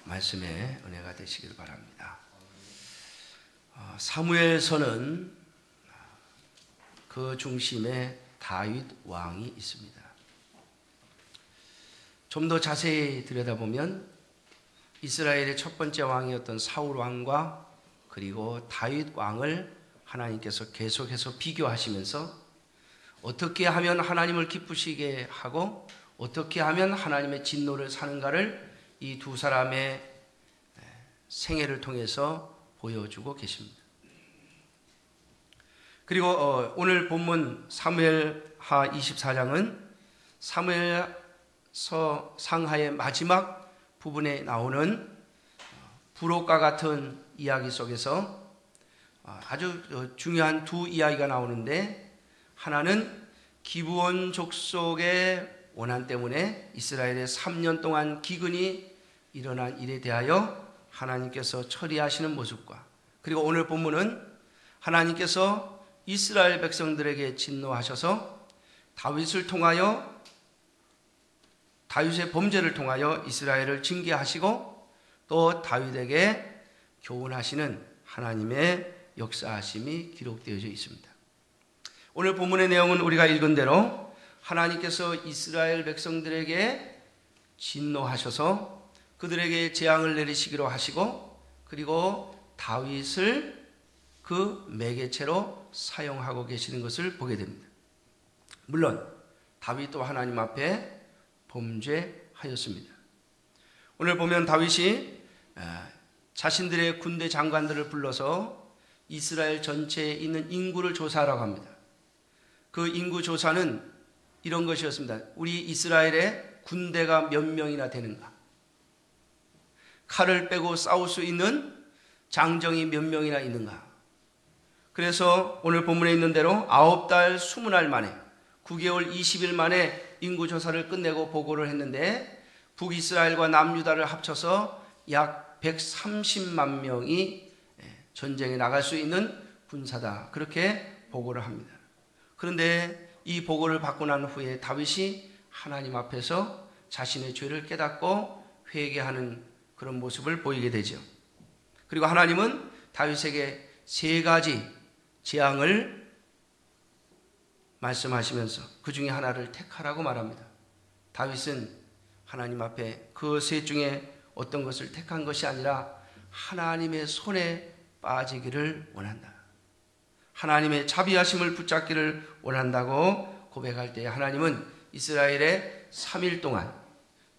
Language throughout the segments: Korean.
말씀의 은혜가 되시길 바랍니다. 사무엘서는 그 중심에 다윗 왕이 있습니다. 좀 더 자세히 들여다보면 이스라엘의 첫 번째 왕이었던 사울 왕과 그리고 다윗 왕을 하나님께서 계속해서 비교하시면서 어떻게 하면 하나님을 기쁘시게 하고 어떻게 하면 하나님의 진노를 사는가를 이 두 사람의 생애를 통해서 보여주고 계십니다. 그리고 오늘 본문 사무엘하 24장은 사무엘서 상하의 마지막 부분에 나오는 부록과 같은 이야기 속에서 아주 중요한 두 이야기가 나오는데, 하나는 기브온 족속의 원한 때문에 이스라엘의 3년 동안 기근이 일어난 일에 대하여 하나님께서 처리하시는 모습과, 그리고 오늘 본문은 하나님께서 이스라엘 백성들에게 진노하셔서 다윗을 통하여, 다윗의 범죄를 통하여 이스라엘을 징계하시고 또 다윗에게 교훈하시는 하나님의 역사하심이 기록되어져 있습니다. 오늘 본문의 내용은 우리가 읽은 대로 하나님께서 이스라엘 백성들에게 진노하셔서 그들에게 재앙을 내리시기로 하시고, 그리고 다윗을 그 매개체로 사용하고 계시는 것을 보게 됩니다. 물론 다윗도 하나님 앞에 범죄하였습니다. 오늘 보면 다윗이 자신들의 군대 장관들을 불러서 이스라엘 전체에 있는 인구를 조사하라고 합니다. 그 인구 조사는 이런 것이었습니다. 우리 이스라엘의 군대가 몇 명이나 되는가? 칼을 빼고 싸울 수 있는 장정이 몇 명이나 있는가? 그래서 오늘 본문에 있는 대로 9달 20날 만에 9개월 20일 만에 인구 조사를 끝내고 보고를 했는데, 북이스라엘과 남유다를 합쳐서 약 130만 명이 전쟁에 나갈 수 있는 군사다, 그렇게 보고를 합니다. 그런데 이 보고를 받고 난 후에 다윗이 하나님 앞에서 자신의 죄를 깨닫고 회개하는 그런 모습을 보이게 되죠. 그리고 하나님은 다윗에게 3가지 재앙을 말씀하시면서 그 중에 하나를 택하라고 말합니다. 다윗은 하나님 앞에 그 셋 중에 어떤 것을 택한 것이 아니라 하나님의 손에 빠지기를 원한다, 하나님의 자비하심을 붙잡기를 원한다고 고백할 때 하나님은 이스라엘에 3일 동안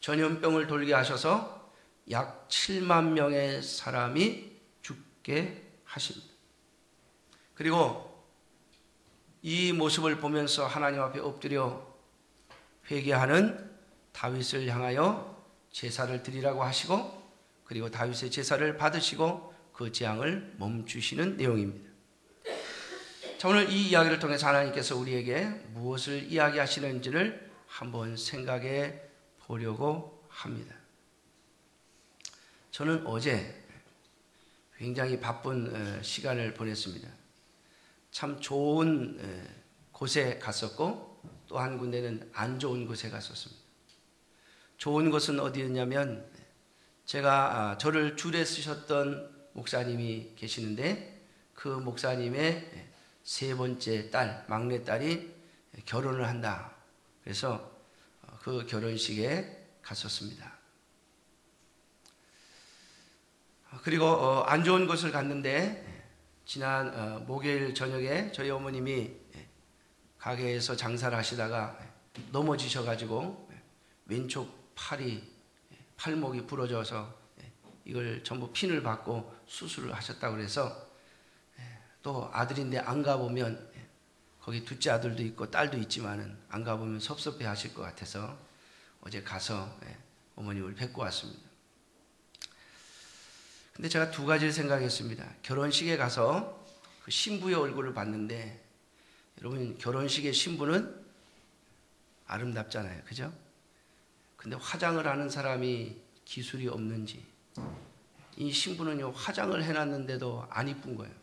전염병을 돌게 하셔서 약 7만 명의 사람이 죽게 하십니다. 그리고 이 모습을 보면서 하나님 앞에 엎드려 회개하는 다윗을 향하여 제사를 드리라고 하시고, 그리고 다윗의 제사를 받으시고 그 재앙을 멈추시는 내용입니다. 자, 오늘 이 이야기를 통해서 하나님께서 우리에게 무엇을 이야기하시는지를 한번 생각해 보려고 합니다. 저는 어제 굉장히 바쁜 시간을 보냈습니다. 참 좋은 곳에 갔었고 또 한 군데는 안 좋은 곳에 갔었습니다. 좋은 곳은 어디였냐면, 제가 저를 줄에 쓰셨던 목사님이 계시는데 그 목사님의 3번째 딸, 막내딸이 결혼을 한다. 그래서 그 결혼식에 갔었습니다. 그리고 안 좋은 곳을 갔는데, 지난 목요일 저녁에 저희 어머님이 가게에서 장사를 하시다가 넘어지셔가지고 왼쪽 팔목이 부러져서 이걸 전부 핀을 받고 수술을 하셨다고 그래서, 또 아들인데 안 가보면, 거기 둘째 아들도 있고 딸도 있지만은 안 가보면 섭섭해 하실 것 같아서 어제 가서 어머님을 뵙고 왔습니다. 근데 제가 2가지를 생각했습니다. 결혼식에 가서 그 신부의 얼굴을 봤는데, 여러분 결혼식의 신부는 아름답잖아요, 그죠? 근데 화장을 하는 사람이 기술이 없는지, 이 신부는요 화장을 해놨는데도 안 이쁜 거예요.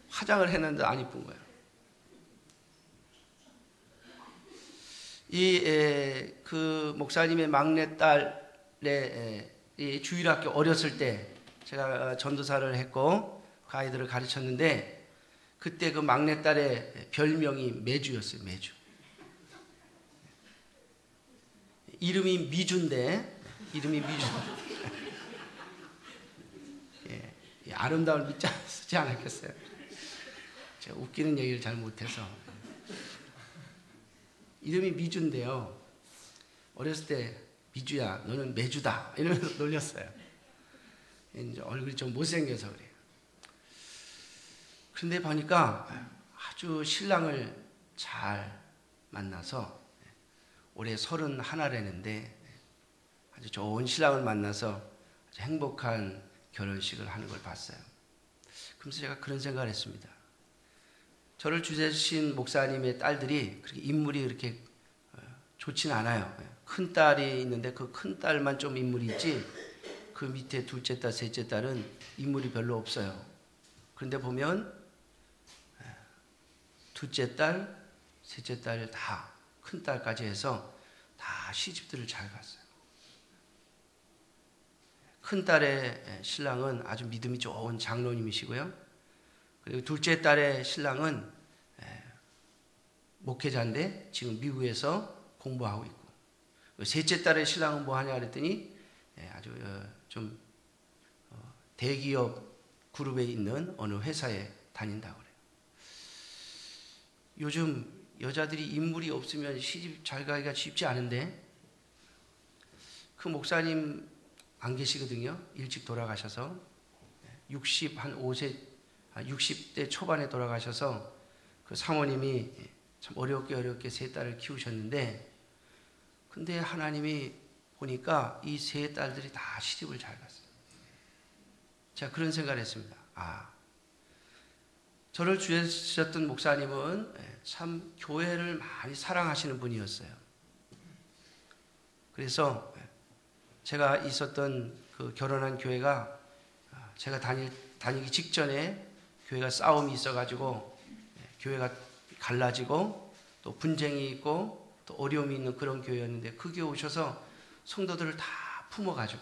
화장을 했는데 안 이쁜 거예요. 그 목사님의 막내딸의 이 주일학교 어렸을 때 제가 전도사를 했고 그 아이들을 가르쳤는데 그때 그 막내딸의 별명이 매주였어요. 매주. 이름이 미주인데 이름이 미주. 예, 아름다움을 믿지 쓰지 않았겠어요. 제가 웃기는 얘기를 잘 못해서. 이름이 미주인데요. 어렸을 때 미주야 너는 매주다 이러면서 놀렸어요. 이제 얼굴이 좀 못생겨서 그래요. 그런데 보니까 아주 신랑을 잘 만나서 올해 31이라는데 아주 좋은 신랑을 만나서 아주 행복한 결혼식을 하는 걸 봤어요. 그러면서 제가 그런 생각을 했습니다. 저를 주재신 목사님의 딸들이 그렇게 인물이 그렇게 좋지는 않아요. 큰 딸이 있는데 그 큰 딸만 좀 인물이 있지 그 밑에 둘째 딸, 셋째 딸은 인물이 별로 없어요. 그런데 보면 둘째 딸, 셋째 딸 다 큰 딸까지 해서 다 시집들을 잘 갔어요. 큰 딸의 신랑은 아주 믿음이 좋은 장로님이시고요. 그리고 둘째 딸의 신랑은 목회자인데 지금 미국에서 공부하고 있고, 셋째 딸의 신랑은 뭐 하냐 그랬더니 아주 좀 대기업 그룹에 있는 어느 회사에 다닌다고 그래요. 요즘 여자들이 인물이 없으면 시집 잘 가기가 쉽지 않은데 그 목사님 안 계시거든요. 일찍 돌아가셔서 60대 초반에 돌아가셔서 그 사모님이 참 어렵게 세 딸을 키우셨는데 근데 하나님이 보니까 이 세 딸들이 다 시집을 잘 갔어요. 제가 그런 생각을 했습니다. 저를 주셨던 목사님은 참 교회를 많이 사랑하시는 분이었어요. 그래서 제가 있었던 그 결혼한 교회가 제가 다니기 직전에 교회가 싸움이 있어가지고 교회가 갈라지고 또 분쟁이 있고 또 어려움이 있는 그런 교회였는데 그 교회 오셔서 성도들을 다 품어가지고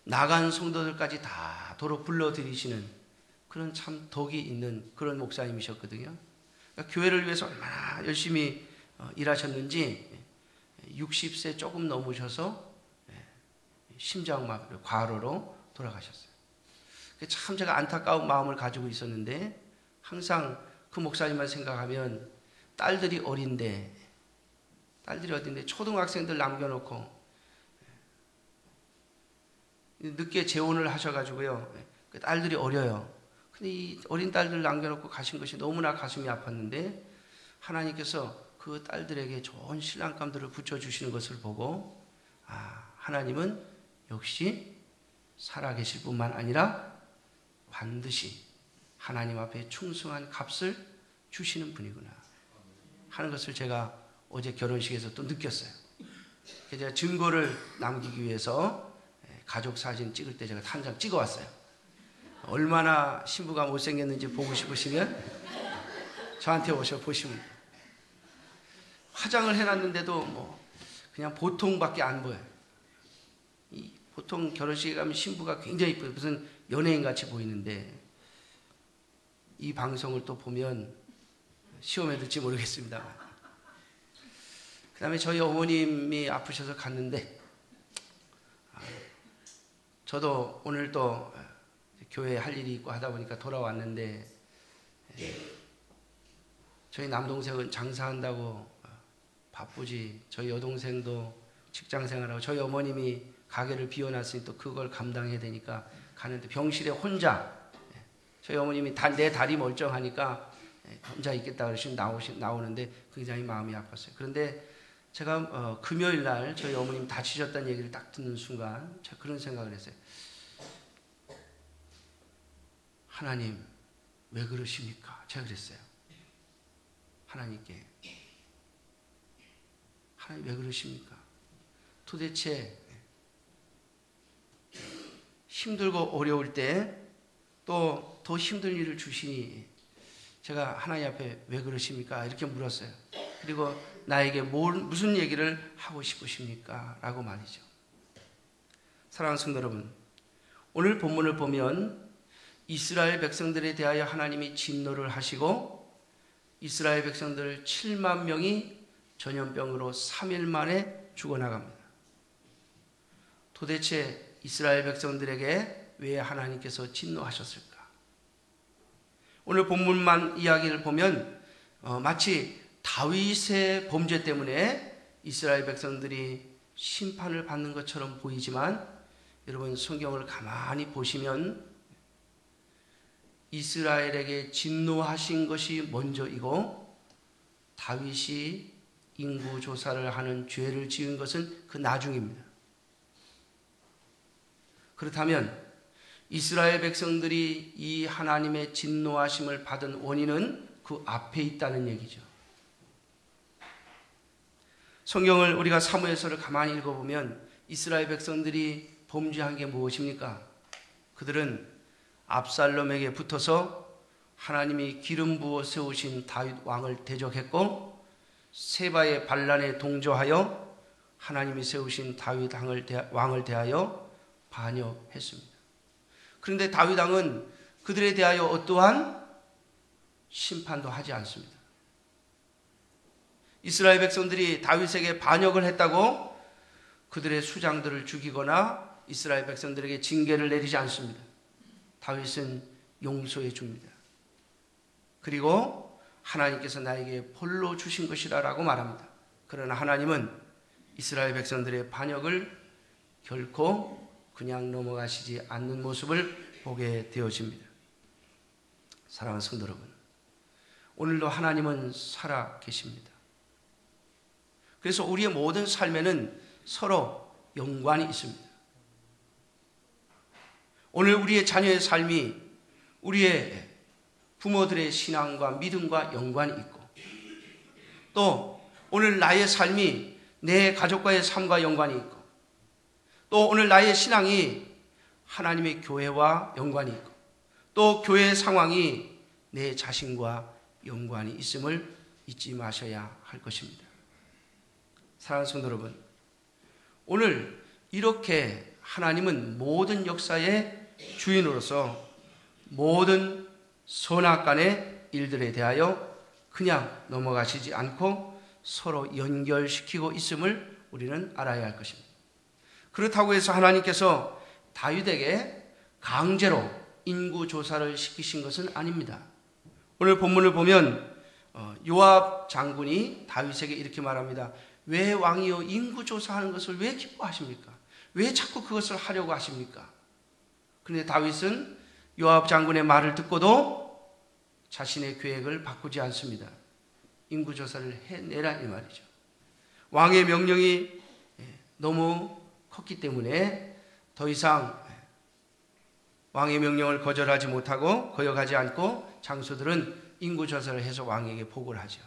나간 성도들까지 다 도로 불러들이시는 그런 참 덕이 있는 그런 목사님이셨거든요. 그러니까 교회를 위해서 얼마나 열심히 일하셨는지 60세 조금 넘으셔서 심장마비 과로로 돌아가셨어요. 참 제가 안타까운 마음을 가지고 있었는데 항상 그 목사님만 생각하면 딸들이 어린데 초등학생들 남겨놓고 늦게 재혼을 하셔가지고요. 딸들이 어려요. 근데 이 어린 딸들 남겨놓고 가신 것이 너무나 가슴이 아팠는데 하나님께서 그 딸들에게 좋은 신랑감들을 붙여주시는 것을 보고 하나님은 역시 살아계실 뿐만 아니라 반드시 하나님 앞에 충성한 값을 주시는 분이구나 하는 것을 제가 어제 결혼식에서 또 느꼈어요. 제가 증거를 남기기 위해서 가족 사진 찍을 때 제가 한 장 찍어왔어요. 얼마나 신부가 못생겼는지 보고 싶으시면 저한테 오셔 보시면 화장을 해놨는데도 뭐 그냥 보통밖에 안 보여요. 보통 결혼식에 가면 신부가 굉장히 이뻐요. 무슨 연예인같이 보이는데 이 방송을 또 보면 시험에 들지 모르겠습니다만 그 다음에 저희 어머님이 아프셔서 갔는데 저도 오늘 또 교회에 할 일이 있고 하다 보니까 돌아왔는데 저희 남동생은 장사한다고 바쁘지 저희 여동생도 직장생활하고 저희 어머님이 가게를 비워놨으니 또 그걸 감당해야 되니까 가는데 병실에 혼자 저희 어머님이 내 다리 멀쩡하니까 혼자 있겠다 그러시면 나오는데 굉장히 마음이 아팠어요. 그런데 제가 금요일 날 저희 어머님 다치셨다는 얘기를 딱 듣는 순간 제가 그런 생각을 했어요. 하나님 왜 그러십니까? 제가 그랬어요. 하나님께 하나님 왜 그러십니까? 도대체 힘들고 어려울 때 또 더 힘든 일을 주시니 제가 하나님 앞에 왜 그러십니까? 이렇게 물었어요. 그리고 나에게 무슨 얘기를 하고 싶으십니까? 라고 말이죠. 사랑하는 성도 여러분, 오늘 본문을 보면 이스라엘 백성들에 대하여 하나님이 진노를 하시고 이스라엘 백성들 7만 명이 전염병으로 3일 만에 죽어나갑니다. 도대체 이스라엘 백성들에게 왜 하나님께서 진노하셨을까? 오늘 본문만 이야기를 보면 마치 다윗의 범죄 때문에 이스라엘 백성들이 심판을 받는 것처럼 보이지만 여러분 성경을 가만히 보시면 이스라엘에게 진노하신 것이 먼저이고 다윗이 인구조사를 하는 죄를 지은 것은 그 나중입니다. 그렇다면 이스라엘 백성들이 이 하나님의 진노하심을 받은 원인은 그 앞에 있다는 얘기죠. 성경을 우리가 사무엘서를 가만히 읽어보면 이스라엘 백성들이 범죄한 게 무엇입니까? 그들은 압살롬에게 붙어서 하나님이 기름 부어 세우신 다윗 왕을 대적했고 세바의 반란에 동조하여 하나님이 세우신 다윗 왕을 대하여 반역했습니다. 그런데 다윗 왕은 그들에 대하여 어떠한 심판도 하지 않습니다. 이스라엘 백성들이 다윗에게 반역을 했다고 그들의 수장들을 죽이거나 이스라엘 백성들에게 징계를 내리지 않습니다. 다윗은 용서해 줍니다. 그리고 하나님께서 나에게 벌로 주신 것이라 라고 말합니다. 그러나 하나님은 이스라엘 백성들의 반역을 결코 그냥 넘어가시지 않는 모습을 보게 되어집니다. 사랑하는 성도 여러분, 오늘도 하나님은 살아 계십니다. 그래서 우리의 모든 삶에는 서로 연관이 있습니다. 오늘 우리의 자녀의 삶이 우리의 부모들의 신앙과 믿음과 연관이 있고 또 오늘 나의 삶이 내 가족과의 삶과 연관이 있고 또 오늘 나의 신앙이 하나님의 교회와 연관이 있고 또 교회의 상황이 내 자신과 연관이 있음을 잊지 마셔야 할 것입니다. 사랑하는 성도 여러분, 오늘 이렇게 하나님은 모든 역사의 주인으로서 모든 선악간의 일들에 대하여 그냥 넘어가시지 않고 서로 연결시키고 있음을 우리는 알아야 할 것입니다. 그렇다고 해서 하나님께서 다윗에게 강제로 인구조사를 시키신 것은 아닙니다. 오늘 본문을 보면 요압 장군이 다윗에게 이렇게 말합니다. 왜 왕이여 인구조사하는 것을 왜 기뻐하십니까? 왜 자꾸 그것을 하려고 하십니까? 그런데 다윗은 요압 장군의 말을 듣고도 자신의 계획을 바꾸지 않습니다. 인구조사를 해내라 이 말이죠. 왕의 명령이 너무 컸기 때문에 더 이상 왕의 명령을 거절하지 못하고 거역하지 않고 장수들은 인구조사를 해서 왕에게 보고를 하죠.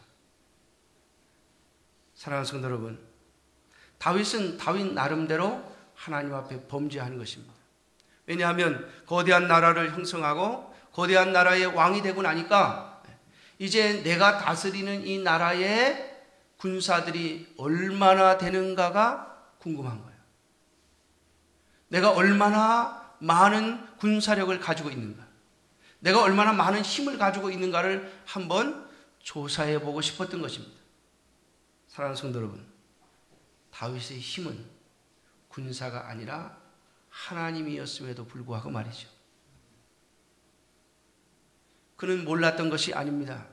사랑하는 성도 여러분, 다윗은 다윗 나름대로 하나님 앞에 범죄한 것입니다. 왜냐하면 거대한 나라를 형성하고 거대한 나라의 왕이 되고 나니까 이제 내가 다스리는 이 나라의 군사들이 얼마나 되는가가 궁금한 거예요. 내가 얼마나 많은 군사력을 가지고 있는가, 내가 얼마나 많은 힘을 가지고 있는가를 한번 조사해 보고 싶었던 것입니다. 사랑하는 성도 여러분, 다윗의 힘은 군사가 아니라 하나님이었음에도 불구하고 말이죠. 그는 몰랐던 것이 아닙니다.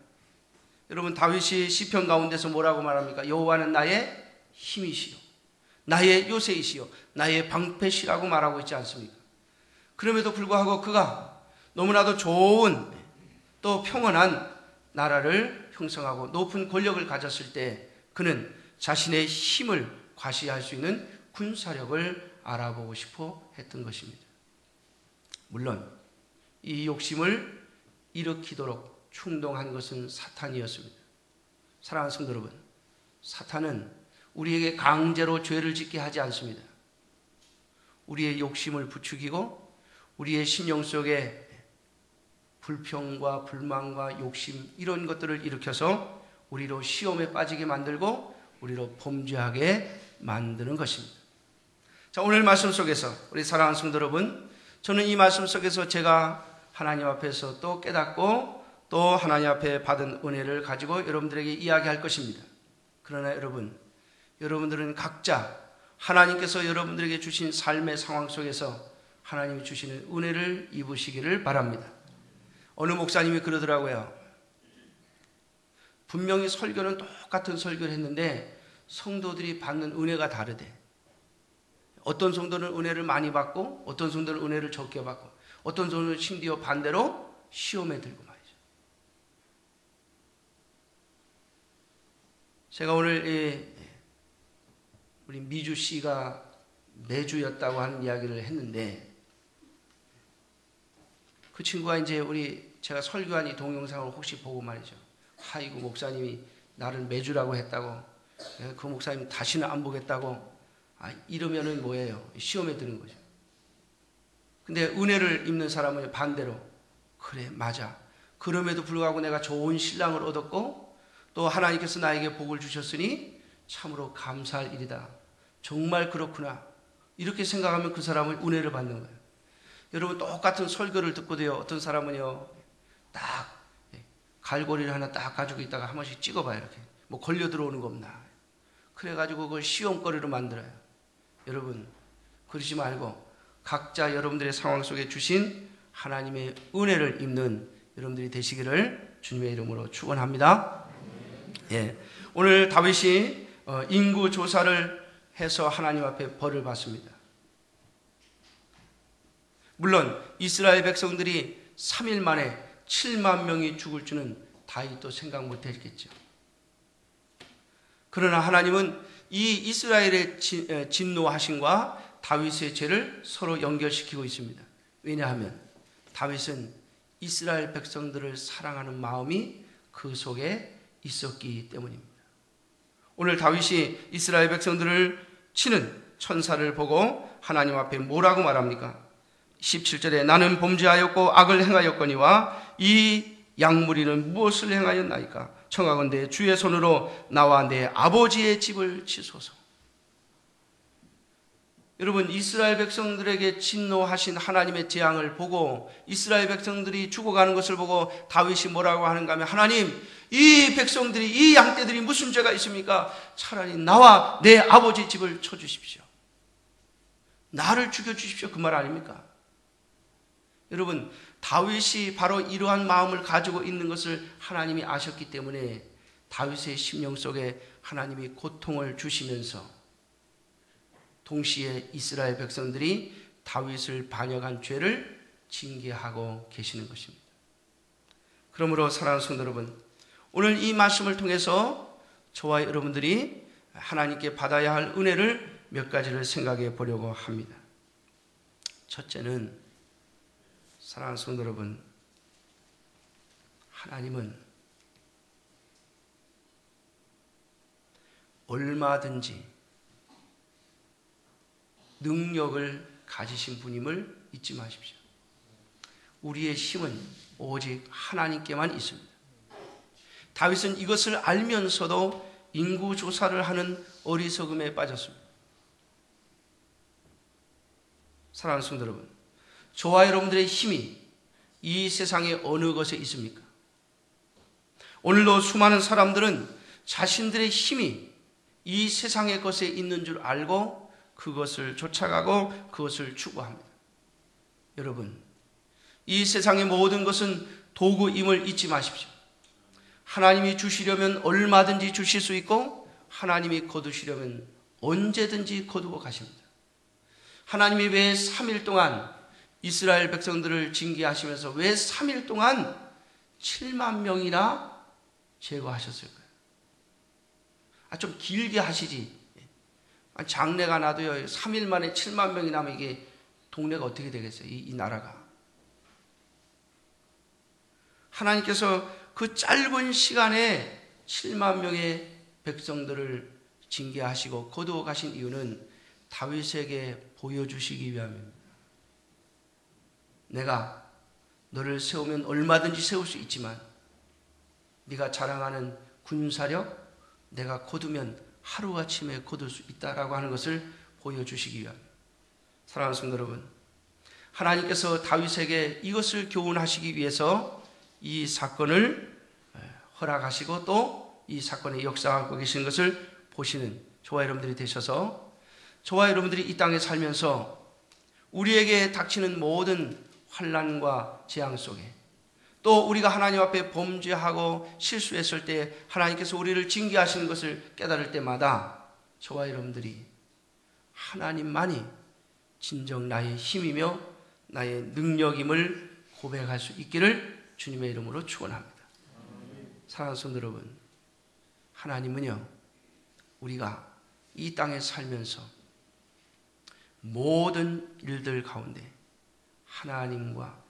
여러분, 다윗이 시편 가운데서 뭐라고 말합니까? 여호와는 나의 힘이시요 나의 요새이시요 나의 방패시라고 말하고 있지 않습니까? 그럼에도 불구하고 그가 너무나도 좋은 또 평온한 나라를 형성하고 높은 권력을 가졌을 때 그는 자신의 힘을 과시할 수 있는 군사력을 알아보고 싶어 했던 것입니다. 물론 이 욕심을 일으키도록 충동한 것은 사탄이었습니다. 사랑하는 성도 여러분, 사탄은 우리에게 강제로 죄를 짓게 하지 않습니다. 우리의 욕심을 부추기고 우리의 심령 속에 불평과 불만과 욕심 이런 것들을 일으켜서 우리로 시험에 빠지게 만들고 우리로 범죄하게 만드는 것입니다. 자, 오늘 말씀 속에서 우리 사랑하는 성도 여러분, 저는 이 말씀 속에서 제가 하나님 앞에서 또 깨닫고 또 하나님 앞에 받은 은혜를 가지고 여러분들에게 이야기할 것입니다. 그러나 여러분들은 각자 하나님께서 여러분들에게 주신 삶의 상황 속에서 하나님이 주시는 은혜를 입으시기를 바랍니다. 어느 목사님이 그러더라고요. 분명히 설교는 똑같은 설교를 했는데 성도들이 받는 은혜가 다르대. 어떤 성도는 은혜를 많이 받고 어떤 성도는 은혜를 적게 받고 어떤 성도는 심지어 반대로 시험에 들고 말이죠. 제가 오늘 우리 미주 씨가 매주였다고 하는 이야기를 했는데 그 친구가 이제 제가 설교한 이 동영상을 혹시 보고 말이죠. 아이고 목사님이 나를 매주라고 했다고 그 목사님 다시는 안 보겠다고 이러면은 뭐예요? 시험에 드는 거죠. 근데 은혜를 입는 사람은 반대로 그래 맞아. 그럼에도 불구하고 내가 좋은 신랑을 얻었고 또 하나님께서 나에게 복을 주셨으니 참으로 감사할 일이다. 정말 그렇구나. 이렇게 생각하면 그 사람은 은혜를 받는 거예요. 여러분 똑같은 설교를 듣고도요. 어떤 사람은요. 딱 갈고리를 하나 딱 가지고 있다가 한 번씩 찍어봐요. 이렇게. 뭐 걸려 들어오는 거 없나. 그래가지고 그걸 시험거리로 만들어요. 여러분 그러지 말고 각자 여러분들의 상황 속에 주신 하나님의 은혜를 입는 여러분들이 되시기를 주님의 이름으로 축원합니다. 예, 오늘 다윗이 인구 조사를 해서 하나님 앞에 벌을 받습니다. 물론 이스라엘 백성들이 3일 만에 7만 명이 죽을 줄은 다윗도 생각 못했겠죠. 그러나 하나님은 이 이스라엘의 진노하심과 다윗의 죄를 서로 연결시키고 있습니다. 왜냐하면 다윗은 이스라엘 백성들을 사랑하는 마음이 그 속에 있었기 때문입니다. 오늘 다윗이 이스라엘 백성들을 치는 천사를 보고 하나님 앞에 뭐라고 말합니까? 17절에 나는 범죄하였고 악을 행하였거니와 이 양무리는 무엇을 행하였나이까? 청하건대 주의 손으로 나와 내 아버지의 집을 치소서. 여러분 이스라엘 백성들에게 진노하신 하나님의 재앙을 보고 이스라엘 백성들이 죽어가는 것을 보고 다윗이 뭐라고 하는가 하면 하나님 이 백성들이 이 양떼들이 무슨 죄가 있습니까? 차라리 나와 내 아버지 집을 쳐주십시오. 나를 죽여주십시오. 그 말 아닙니까? 여러분 다윗이 바로 이러한 마음을 가지고 있는 것을 하나님이 아셨기 때문에 다윗의 심령 속에 하나님이 고통을 주시면서 동시에 이스라엘 백성들이 다윗을 반역한 죄를 징계하고 계시는 것입니다. 그러므로 사랑하는 성도 여러분, 오늘 이 말씀을 통해서 저와 여러분들이 하나님께 받아야 할 은혜를 몇 가지를 생각해 보려고 합니다. 첫째는 사랑하는 성도 여러분, 하나님은 얼마든지 능력을 가지신 분임을 잊지 마십시오. 우리의 힘은 오직 하나님께만 있습니다. 다윗은 이것을 알면서도 인구조사를 하는 어리석음에 빠졌습니다. 사랑하는 성도 여러분, 저와 여러분들의 힘이 이 세상에 어느 것에 있습니까? 오늘도 수많은 사람들은 자신들의 힘이 이 세상의 것에 있는 줄 알고 그것을 쫓아가고 그것을 추구합니다. 여러분, 이 세상의 모든 것은 도구임을 잊지 마십시오. 하나님이 주시려면 얼마든지 주실 수 있고 하나님이 거두시려면 언제든지 거두고 가십니다. 하나님이 왜 3일 동안 이스라엘 백성들을 징계하시면서 왜 3일 동안 7만 명이나 제거하셨을까요? 좀 길게 하시지. 장래가 나도요 3일 만에 7만 명이 나면 이게 동네가 어떻게 되겠어요? 이 나라가. 하나님께서 그 짧은 시간에 7만 명의 백성들을 징계하시고 거두어 가신 이유는 다윗에게 보여주시기 위함입니다. 내가 너를 세우면 얼마든지 세울 수 있지만 네가 자랑하는 군사력, 내가 거두면 하루아침에 거둘 수 있다라고 하는 것을 보여주시기 위함. 사랑하는 성도 여러분, 하나님께서 다윗에게 이것을 교훈하시기 위해서 이 사건을 허락하시고 또 이 사건의 역사하고 계신 것을 보시는 저와 여러분들이 되셔서 저와 여러분들이 이 땅에 살면서 우리에게 닥치는 모든 환난과 재앙 속에 또 우리가 하나님 앞에 범죄하고 실수했을 때 하나님께서 우리를 징계하시는 것을 깨달을 때마다 저와 여러분들이 하나님만이 진정 나의 힘이며 나의 능력임을 고백할 수 있기를 주님의 이름으로 축원합니다. 사랑하는 성도 여러분, 하나님은요, 우리가 이 땅에 살면서 모든 일들 가운데 하나님과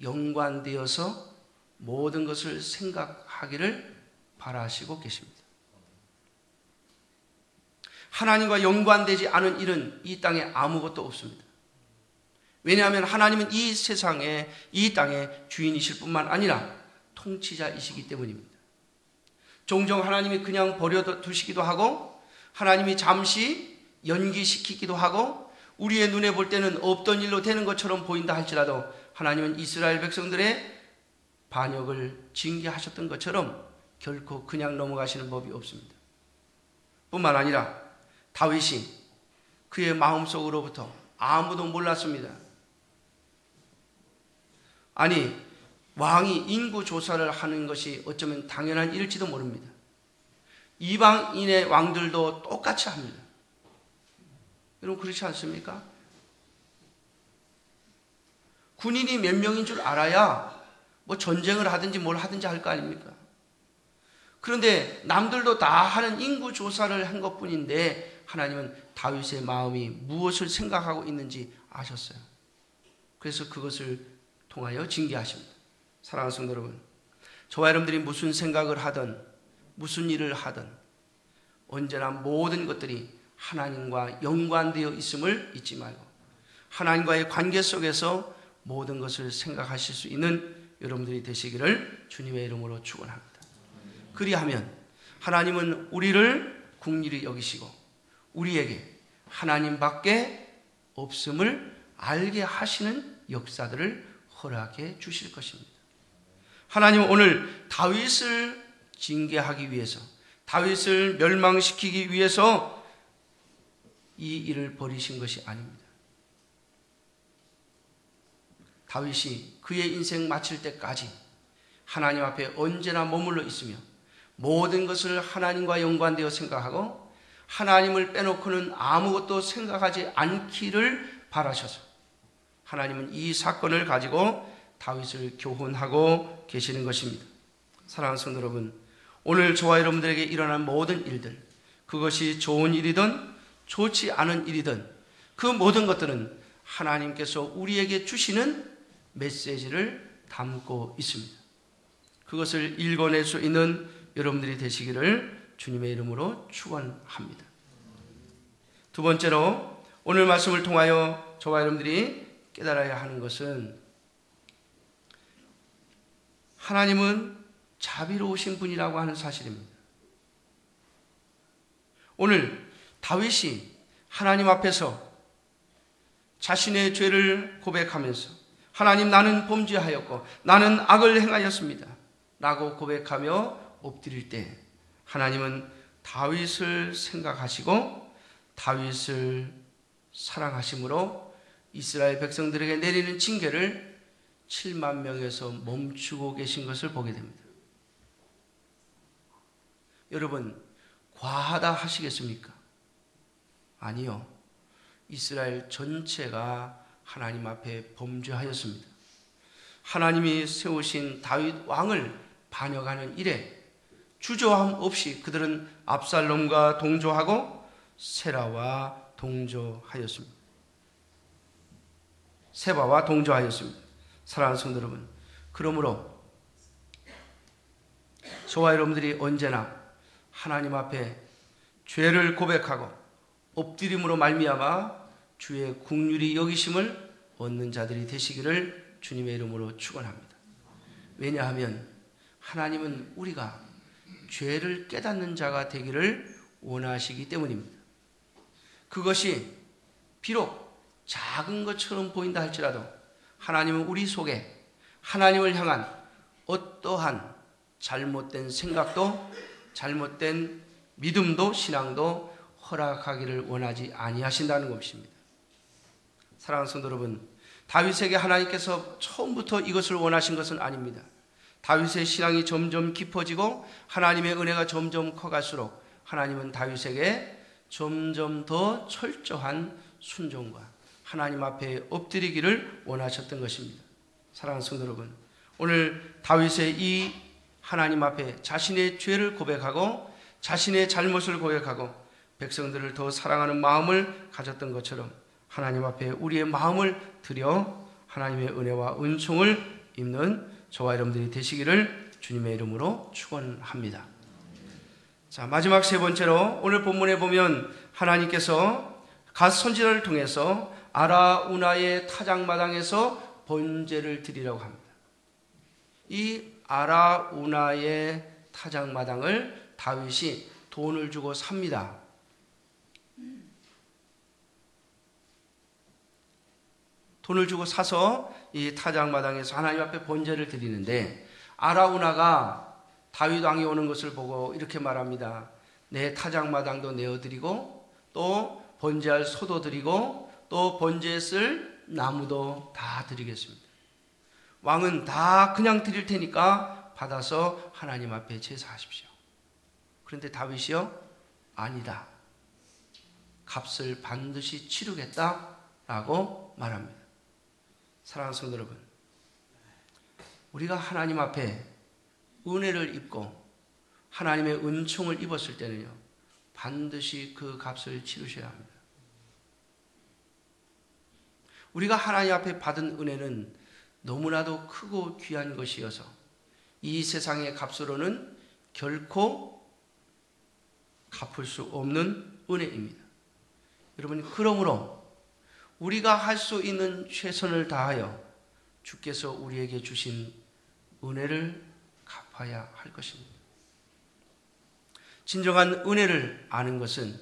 연관되어서 모든 것을 생각하기를 바라시고 계십니다. 하나님과 연관되지 않은 일은 이 땅에 아무것도 없습니다. 왜냐하면 하나님은 이 세상에, 이 땅의 주인이실 뿐만 아니라 통치자이시기 때문입니다. 종종 하나님이 그냥 버려두시기도 하고 하나님이 잠시 연기시키기도 하고 우리의 눈에 볼 때는 없던 일로 되는 것처럼 보인다 할지라도 하나님은 이스라엘 백성들의 반역을 징계하셨던 것처럼 결코 그냥 넘어가시는 법이 없습니다. 뿐만 아니라 다윗이 그의 마음속으로부터 아무도 몰랐습니다. 아니, 왕이 인구 조사를 하는 것이 어쩌면 당연한 일일지도 모릅니다. 이방인의 왕들도 똑같이 합니다. 여러분 그렇지 않습니까? 군인이 몇 명인 줄 알아야 뭐 전쟁을 하든지 뭘 하든지 할 거 아닙니까? 그런데 남들도 다 하는 인구 조사를 한 것뿐인데 하나님은 다윗의 마음이 무엇을 생각하고 있는지 아셨어요. 그래서 그것을 통하여 징계하십니다. 사랑하는 성도 여러분, 저와 여러분들이 무슨 생각을 하든 무슨 일을 하든 언제나 모든 것들이 하나님과 연관되어 있음을 잊지 말고 하나님과의 관계 속에서 모든 것을 생각하실 수 있는 여러분들이 되시기를 주님의 이름으로 축원합니다. 그리하면 하나님은 우리를 긍휼히 여기시고 우리에게 하나님밖에 없음을 알게 하시는 역사들을 허락해 주실 것입니다. 하나님은 오늘 다윗을 징계하기 위해서, 다윗을 멸망시키기 위해서 이 일을 벌이신 것이 아닙니다. 다윗이 그의 인생 마칠 때까지 하나님 앞에 언제나 머물러 있으며 모든 것을 하나님과 연관되어 생각하고 하나님을 빼놓고는 아무것도 생각하지 않기를 바라셔서 하나님은 이 사건을 가지고 다윗을 교훈하고 계시는 것입니다. 사랑하는 성도 여러분, 오늘 저와 여러분들에게 일어난 모든 일들, 그것이 좋은 일이든 좋지 않은 일이든 그 모든 것들은 하나님께서 우리에게 주시는 메시지를 담고 있습니다. 그것을 읽어낼 수 있는 여러분들이 되시기를 주님의 이름으로 축원합니다. 두 번째로 오늘 말씀을 통하여 저와 여러분들이 깨달아야 하는 것은 하나님은 자비로우신 분이라고 하는 사실입니다. 오늘 다윗이 하나님 앞에서 자신의 죄를 고백하면서 하나님, 나는 범죄하였고 나는 악을 행하였습니다 라고 고백하며 엎드릴 때 하나님은 다윗을 생각하시고 다윗을 사랑하심으로 이스라엘 백성들에게 내리는 징계를 7만 명에서 멈추고 계신 것을 보게 됩니다. 여러분, 과하다 하시겠습니까? 아니요. 이스라엘 전체가 하나님 앞에 범죄하였습니다. 하나님이 세우신 다윗 왕을 반역하는 일에 주저함 없이 그들은 압살롬과 동조하고 세바와 동조하였습니다. 사랑하는 성도 여러분, 그러므로 저와 여러분들이 언제나 하나님 앞에 죄를 고백하고 엎드림으로 말미암아 주의 긍휼히 여기심을 얻는 자들이 되시기를 주님의 이름으로 축원합니다. 왜냐하면 하나님은 우리가 죄를 깨닫는 자가 되기를 원하시기 때문입니다. 그것이 비록 작은 것처럼 보인다 할지라도 하나님은 우리 속에 하나님을 향한 어떠한 잘못된 생각도 잘못된 믿음도 신앙도 허락하기를 원하지 아니하신다는 것입니다. 사랑하는 성도 여러분, 다윗에게 하나님께서 처음부터 이것을 원하신 것은 아닙니다. 다윗의 신앙이 점점 깊어지고 하나님의 은혜가 점점 커갈수록 하나님은 다윗에게 점점 더 철저한 순종과 하나님 앞에 엎드리기를 원하셨던 것입니다. 사랑하는 성도 여러분, 오늘 다윗의 이 하나님 앞에 자신의 죄를 고백하고 자신의 잘못을 고백하고 백성들을 더 사랑하는 마음을 가졌던 것처럼 하나님 앞에 우리의 마음을 들여 하나님의 은혜와 은총을 입는 저와 여러분들이 되시기를 주님의 이름으로 축원합니다. 자, 마지막 세 번째로 오늘 본문에 보면 하나님께서 갓 선지자를 통해서 아라우나의 타작마당에서 번제를 드리라고 합니다. 이 아라우나의 타작마당을 다윗이 돈을 주고 삽니다. 돈을 주고 사서 이 타작마당에서 하나님 앞에 번제를 드리는데 아라우나가 다윗 왕이 오는 것을 보고 이렇게 말합니다. 내 타작마당도 내어드리고 또 번제할 소도 드리고 또 번제에 쓸 나무도 다 드리겠습니다. 왕은 다 그냥 드릴 테니까 받아서 하나님 앞에 제사하십시오. 그런데 다윗이요? 아니다. 값을 반드시 치르겠다라고 말합니다. 사랑하는 성도 여러분, 우리가 하나님 앞에 은혜를 입고 하나님의 은총을 입었을 때는요, 반드시 그 값을 치르셔야 합니다. 우리가 하나님 앞에 받은 은혜는 너무나도 크고 귀한 것이어서 이 세상의 값으로는 결코 갚을 수 없는 은혜입니다. 여러분, 그러므로 우리가 할 수 있는 최선을 다하여 주께서 우리에게 주신 은혜를 갚아야 할 것입니다. 진정한 은혜를 아는 것은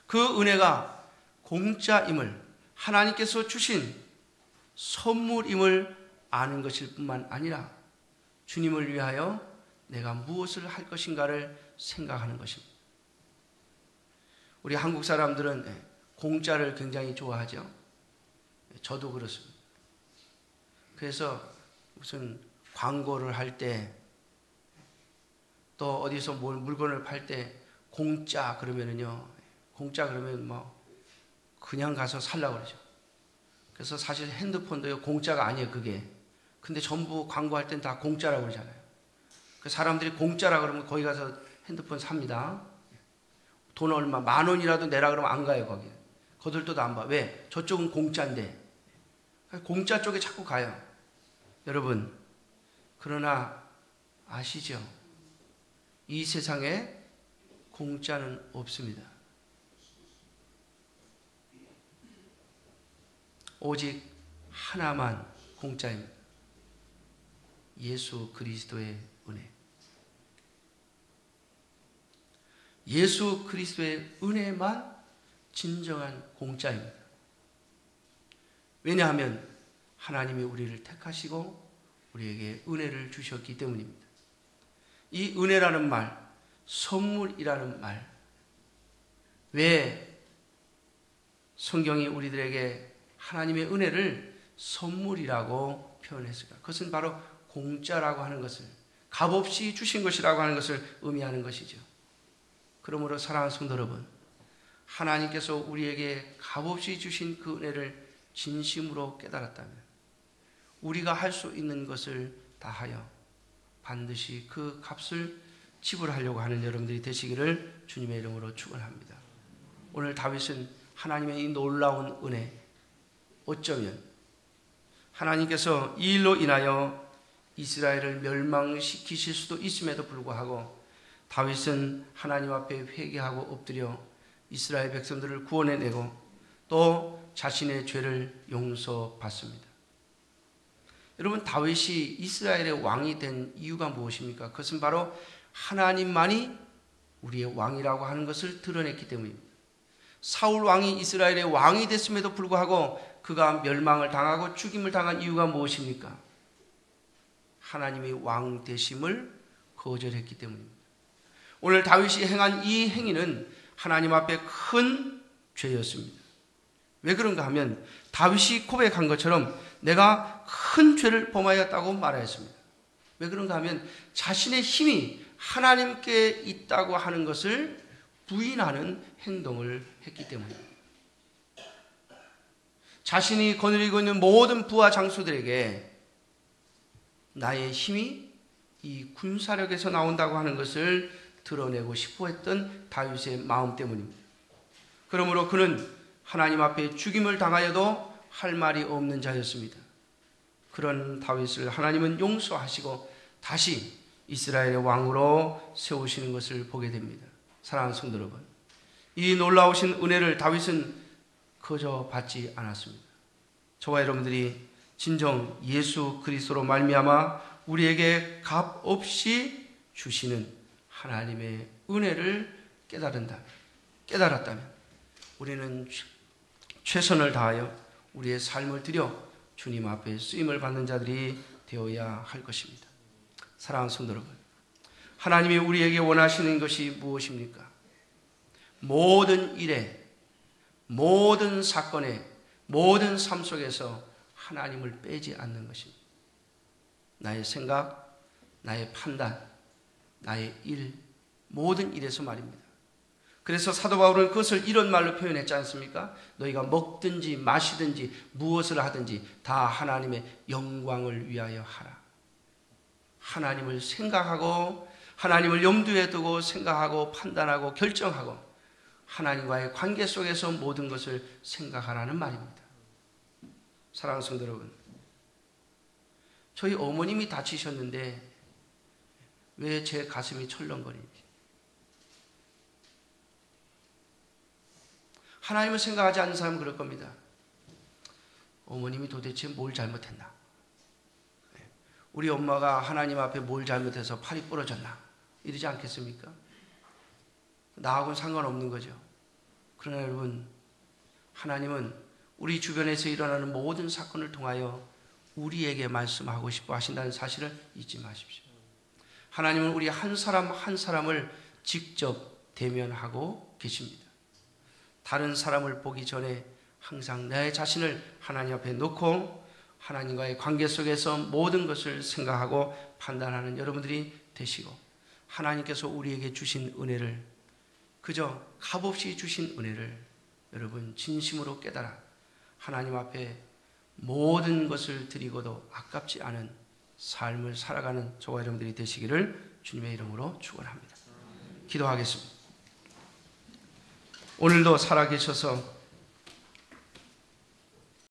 그 은혜가 공짜임을, 하나님께서 주신 선물임을 아는 것일 뿐만 아니라 주님을 위하여 내가 무엇을 할 것인가를 생각하는 것입니다. 우리 한국 사람들은 공짜를 굉장히 좋아하죠. 저도 그렇습니다. 그래서 무슨 광고를 할 때 또 어디서 물건을 팔 때 공짜 그러면은요, 공짜 그러면 뭐 그냥 가서 살라고 그러죠. 그래서 사실 핸드폰도요 공짜가 아니에요, 그게. 근데 전부 광고할 땐 다 공짜라고 그러잖아요. 그 사람들이 공짜라 그러면 거기 가서 핸드폰 삽니다. 돈 얼마, 10,000원이라도 내라 그러면 안 가요, 거기. 거들떠도 안 봐. 왜? 저쪽은 공짜인데. 공짜 쪽에 자꾸 가요. 여러분, 그러나 아시죠? 이 세상에 공짜는 없습니다. 오직 하나만 공짜입니다. 예수 그리스도의 은혜. 예수 그리스도의 은혜만 진정한 공짜입니다. 왜냐하면 하나님이 우리를 택하시고 우리에게 은혜를 주셨기 때문입니다. 이 은혜라는 말, 선물이라는 말, 왜 성경이 우리들에게 하나님의 은혜를 선물이라고 표현했을까? 그것은 바로 공짜라고 하는 것을, 값없이 주신 것이라고 하는 것을 의미하는 것이죠. 그러므로 사랑하는 성도 여러분, 하나님께서 우리에게 값없이 주신 그 은혜를 진심으로 깨달았다면 우리가 할 수 있는 것을 다하여 반드시 그 값을 지불하려고 하는 여러분들이 되시기를 주님의 이름으로 축원합니다. 오늘 다윗은 하나님의 이 놀라운 은혜, 어쩌면 하나님께서 이 일로 인하여 이스라엘을 멸망시키실 수도 있음에도 불구하고 다윗은 하나님 앞에 회개하고 엎드려 이스라엘 백성들을 구원해내고 또 자신의 죄를 용서받습니다. 여러분, 다윗이 이스라엘의 왕이 된 이유가 무엇입니까? 그것은 바로 하나님만이 우리의 왕이라고 하는 것을 드러냈기 때문입니다. 사울 왕이 이스라엘의 왕이 됐음에도 불구하고 그가 멸망을 당하고 죽임을 당한 이유가 무엇입니까? 하나님의 왕 되심을 거절했기 때문입니다. 오늘 다윗이 행한 이 행위는 하나님 앞에 큰 죄였습니다. 왜 그런가 하면 다윗이 고백한 것처럼 내가 큰 죄를 범하였다고 말하였습니다. 왜 그런가 하면 자신의 힘이 하나님께 있다고 하는 것을 부인하는 행동을 했기 때문입니다. 자신이 거느리고 있는 모든 부하 장수들에게 나의 힘이 이 군사력에서 나온다고 하는 것을 드러내고 싶어 했던 다윗의 마음 때문입니다. 그러므로 그는 하나님 앞에 죽임을 당하여도 할 말이 없는 자였습니다. 그런 다윗을 하나님은 용서하시고 다시 이스라엘의 왕으로 세우시는 것을 보게 됩니다. 사랑하는 성도 여러분, 이 놀라우신 은혜를 다윗은 거저 받지 않았습니다. 저와 여러분들이 진정 예수 그리스도로 말미암아 우리에게 값없이 주시는 하나님의 은혜를 깨달았다면 우리는 최선을 다하여 우리의 삶을 들여 주님 앞에 쓰임을 받는 자들이 되어야 할 것입니다. 사랑하는 성도 여러분, 하나님이 우리에게 원하시는 것이 무엇입니까? 모든 일에, 모든 사건에, 모든 삶 속에서 하나님을 빼지 않는 것입니다. 나의 생각, 나의 판단, 나의 일, 모든 일에서 말입니다. 그래서 사도 바울은 그것을 이런 말로 표현했지 않습니까? 너희가 먹든지 마시든지 무엇을 하든지 다 하나님의 영광을 위하여 하라. 하나님을 생각하고 하나님을 염두에 두고 생각하고 판단하고 결정하고 하나님과의 관계 속에서 모든 것을 생각하라는 말입니다. 사랑하는 성도 여러분, 저희 어머님이 다치셨는데 왜 제 가슴이 철렁거리는지, 하나님을 생각하지 않는 사람은 그럴 겁니다. 어머님이 도대체 뭘 잘못했나? 우리 엄마가 하나님 앞에 뭘 잘못해서 팔이 부러졌나? 이러지 않겠습니까? 나하고는 상관없는 거죠. 그러나 여러분, 하나님은 우리 주변에서 일어나는 모든 사건을 통하여 우리에게 말씀하고 싶어 하신다는 사실을 잊지 마십시오. 하나님은 우리 한 사람 한 사람을 직접 대면하고 계십니다. 다른 사람을 보기 전에 항상 내 자신을 하나님 앞에 놓고 하나님과의 관계 속에서 모든 것을 생각하고 판단하는 여러분들이 되시고, 하나님께서 우리에게 주신 은혜를, 그저 값없이 주신 은혜를 여러분 진심으로 깨달아 하나님 앞에 모든 것을 드리고도 아깝지 않은 삶을 살아가는 저와 여러분들이 되시기를 주님의 이름으로 축원합니다. 기도하겠습니다. 오늘도 살아계셔서